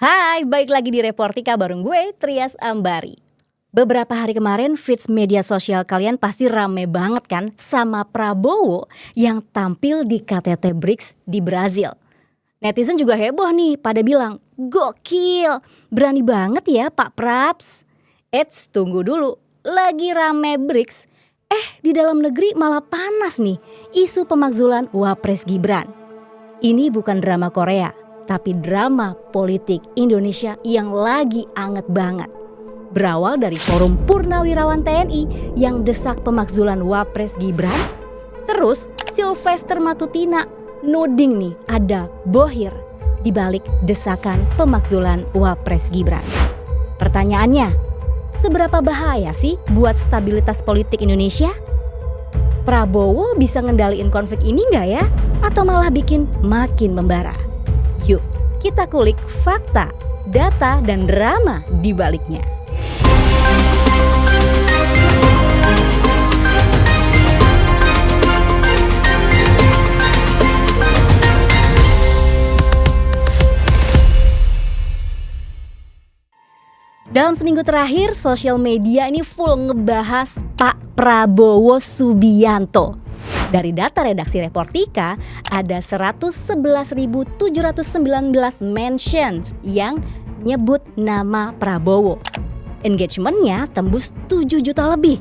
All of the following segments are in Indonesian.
Hai, balik lagi di Reportika bareng gue, Trias Ambari. Beberapa hari kemarin feeds media sosial kalian pasti rame banget kan sama Prabowo yang tampil di KTT BRICS di Brazil. Netizen juga heboh nih, pada bilang, gokil, berani banget ya Pak Praps. Eits, tunggu dulu, lagi rame BRICS, di dalam negeri malah panas nih isu pemakzulan Wapres Gibran. Ini bukan drama Korea, tapi drama politik Indonesia yang lagi anget banget. Berawal dari forum Purnawirawan TNI yang desak pemakzulan Wapres Gibran. Terus Sylvester Matutina nuding nih ada bohir di balik desakan pemakzulan Wapres Gibran. Pertanyaannya, seberapa bahaya sih buat stabilitas politik Indonesia? Prabowo bisa ngendaliin konflik ini nggak ya? Atau malah bikin makin membara? Yuk, kita kulik fakta, data, dan drama di baliknya. Dalam seminggu terakhir, sosial media ini full ngebahas Pak Prabowo Subianto. Dari data redaksi Reportika, ada 111.719 mentions yang nyebut nama Prabowo. Engagementnya tembus 7 juta lebih.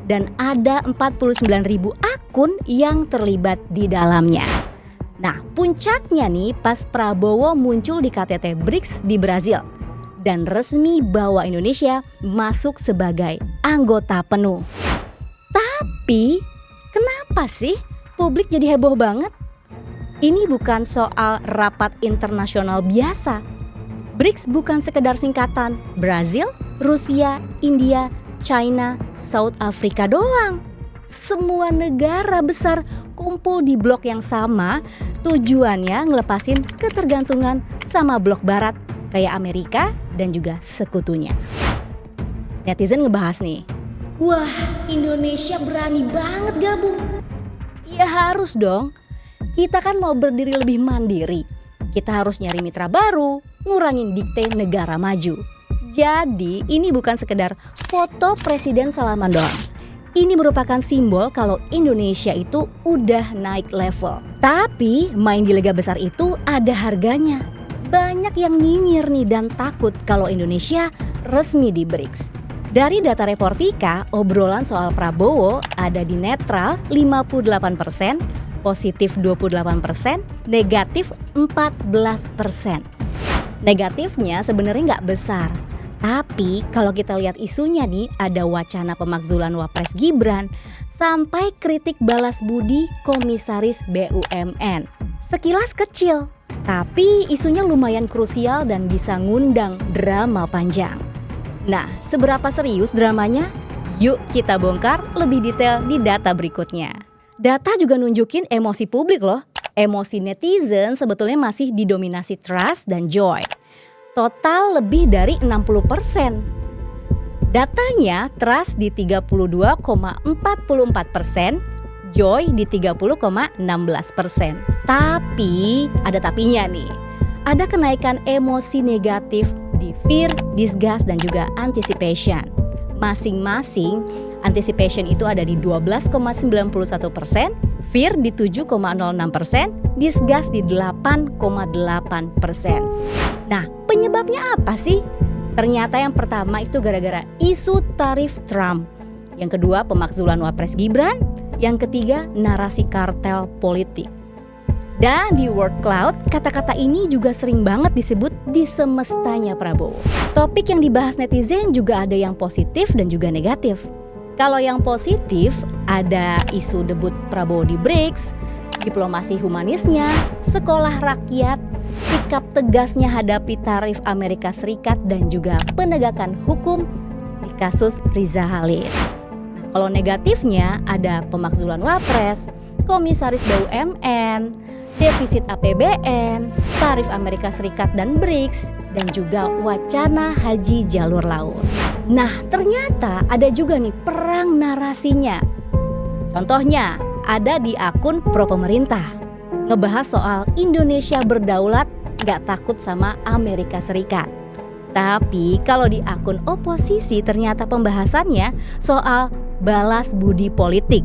Dan ada 49.000 akun yang terlibat di dalamnya. Nah, puncaknya nih pas Prabowo muncul di KTT BRICS di Brazil. Dan resmi bawa Indonesia masuk sebagai anggota penuh. Tapi kenapa sih publik jadi heboh banget? Ini bukan soal rapat internasional biasa. BRICS bukan sekedar singkatan Brazil, Rusia, India, China, South Africa doang. Semua negara besar kumpul di blok yang sama, tujuannya ngelepasin ketergantungan sama blok barat kayak Amerika dan juga sekutunya. Netizen ngebahas nih, wah, Indonesia berani banget gabung. Ya harus dong, kita kan mau berdiri lebih mandiri. Kita harus nyari mitra baru, ngurangin dikte negara maju. Jadi ini bukan sekedar foto presiden salaman doang. Ini merupakan simbol kalau Indonesia itu udah naik level. Tapi main di liga besar itu ada harganya. Banyak yang nyinyir nih dan takut kalau Indonesia resmi di BRICS. Dari data Reportika, obrolan soal Prabowo ada di netral 58%, positif 28%, negatif 14%. Negatifnya sebenarnya nggak besar. Tapi kalau kita lihat isunya nih, ada wacana pemakzulan Wapres Gibran sampai kritik balas budi Komisaris BUMN. Sekilas kecil, tapi isunya lumayan krusial dan bisa ngundang drama panjang. Nah, seberapa serius dramanya? Yuk kita bongkar lebih detail di data berikutnya. Data juga nunjukin emosi publik loh. Emosi netizen sebetulnya masih didominasi trust dan joy. Total lebih dari 60%. Datanya trust di 32,44%, joy di 30,16%. Tapi ada tapinya nih. Ada kenaikan emosi negatif di fear, disgust, dan juga anticipation. Masing-masing anticipation itu ada di 12,91%, fear di 7,06%, disgust di 8,8%. Nah, penyebabnya apa sih? Ternyata yang pertama itu gara-gara isu tarif Trump. Yang kedua pemakzulan Wapres Gibran. Yang ketiga narasi kartel politik. Dan di word cloud, kata-kata ini juga sering banget disebut di semestanya Prabowo. Topik yang dibahas netizen juga ada yang positif dan juga negatif. Kalau yang positif, ada isu debut Prabowo di BRICS, diplomasi humanisnya, sekolah rakyat, sikap tegasnya hadapi tarif Amerika Serikat, dan juga penegakan hukum di kasus Riza Khalid. Nah, kalau negatifnya ada pemakzulan Wapres, Komisaris BUMN, defisit APBN, tarif Amerika Serikat dan BRICS, dan juga wacana haji jalur laut. Nah, ternyata ada juga nih perang narasinya. Contohnya ada di akun pro pemerintah, ngebahas soal Indonesia berdaulat nggak takut sama Amerika Serikat. Tapi kalau di akun oposisi ternyata pembahasannya soal balas budi politik.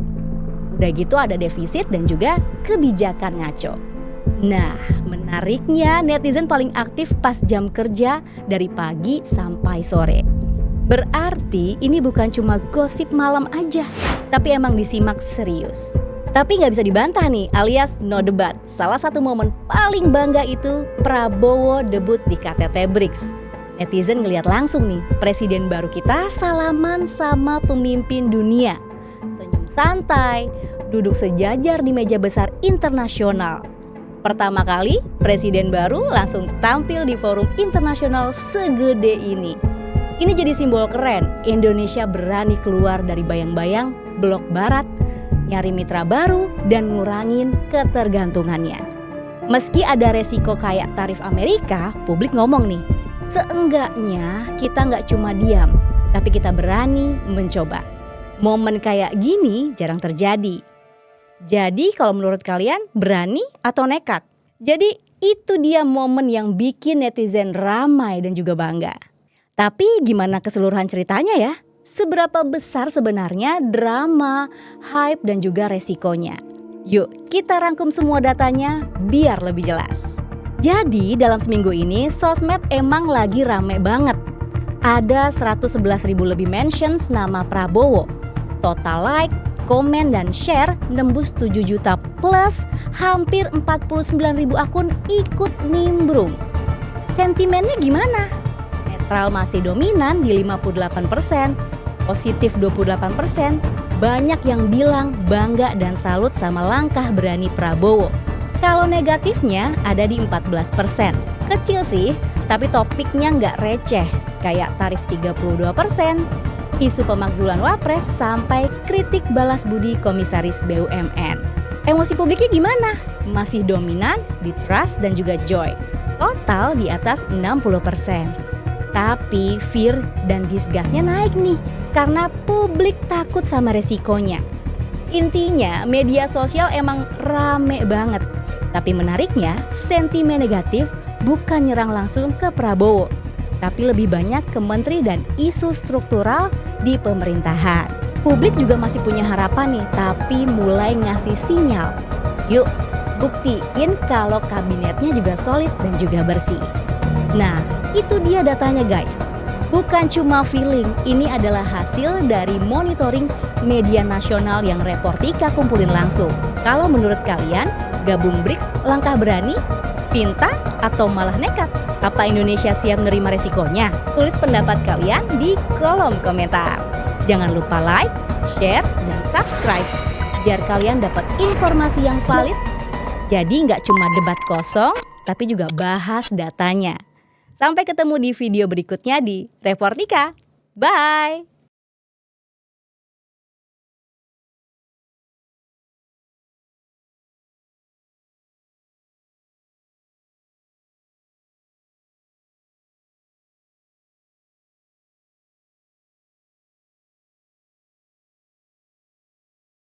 Udah gitu ada defisit dan juga kebijakan ngaco. Nah, menariknya netizen paling aktif pas jam kerja dari pagi sampai sore. Berarti ini bukan cuma gosip malam aja, tapi emang disimak serius. Tapi nggak bisa dibantah nih, alias no debat. Salah satu momen paling bangga itu Prabowo debut di KTT BRICS. Netizen ngeliat langsung nih, presiden baru kita salaman sama pemimpin dunia. Senyum santai, duduk sejajar di meja besar internasional. Pertama kali, presiden baru langsung tampil di forum internasional segede ini. Ini jadi simbol keren, Indonesia berani keluar dari bayang-bayang blok barat, nyari mitra baru dan ngurangin ketergantungannya. Meski ada resiko kayak tarif Amerika, publik ngomong nih, seenggaknya kita nggak cuma diam, tapi kita berani mencoba. Momen kayak gini jarang terjadi. Jadi kalau menurut kalian berani atau nekat? Jadi itu dia momen yang bikin netizen ramai dan juga bangga. Tapi gimana keseluruhan ceritanya ya? Seberapa besar sebenarnya drama, hype dan juga resikonya? Yuk kita rangkum semua datanya biar lebih jelas. Jadi dalam seminggu ini sosmed emang lagi rame banget. Ada 111.000 lebih mentions nama Prabowo. Total like, komen dan share nembus 7 juta plus hampir 49.000 akun ikut nimbrung. Sentimennya gimana? Netral masih dominan di 58%, positif 28%, banyak yang bilang bangga dan salut sama langkah berani Prabowo. Kalau negatifnya ada di 14%. Kecil sih, tapi topiknya nggak receh, kayak tarif 32%, isu pemakzulan Wapres sampai kritik balas budi komisaris BUMN. Emosi publiknya gimana? Masih dominan di trust dan juga joy. Total di atas 60%. Tapi fear dan disgustnya naik nih karena publik takut sama resikonya. Intinya media sosial emang rame banget. Tapi menariknya sentimen negatif bukan nyerang langsung ke Prabowo, tapi lebih banyak ke menteri dan isu struktural di pemerintahan. Publik juga masih punya harapan nih, tapi mulai ngasih sinyal. Yuk, buktiin kalau kabinetnya juga solid dan juga bersih. Nah, itu dia datanya guys. Bukan cuma feeling, ini adalah hasil dari monitoring media nasional yang Reportika kumpulin langsung. Kalau menurut kalian, gabung BRICS langkah berani, pintar, atau malah nekat? Apa Indonesia siap menerima resikonya? Tulis pendapat kalian di kolom komentar. Jangan lupa like, share, dan subscribe biar kalian dapat informasi yang valid. Jadi nggak cuma debat kosong, tapi juga bahas datanya. Sampai ketemu di video berikutnya di Reportika. Bye!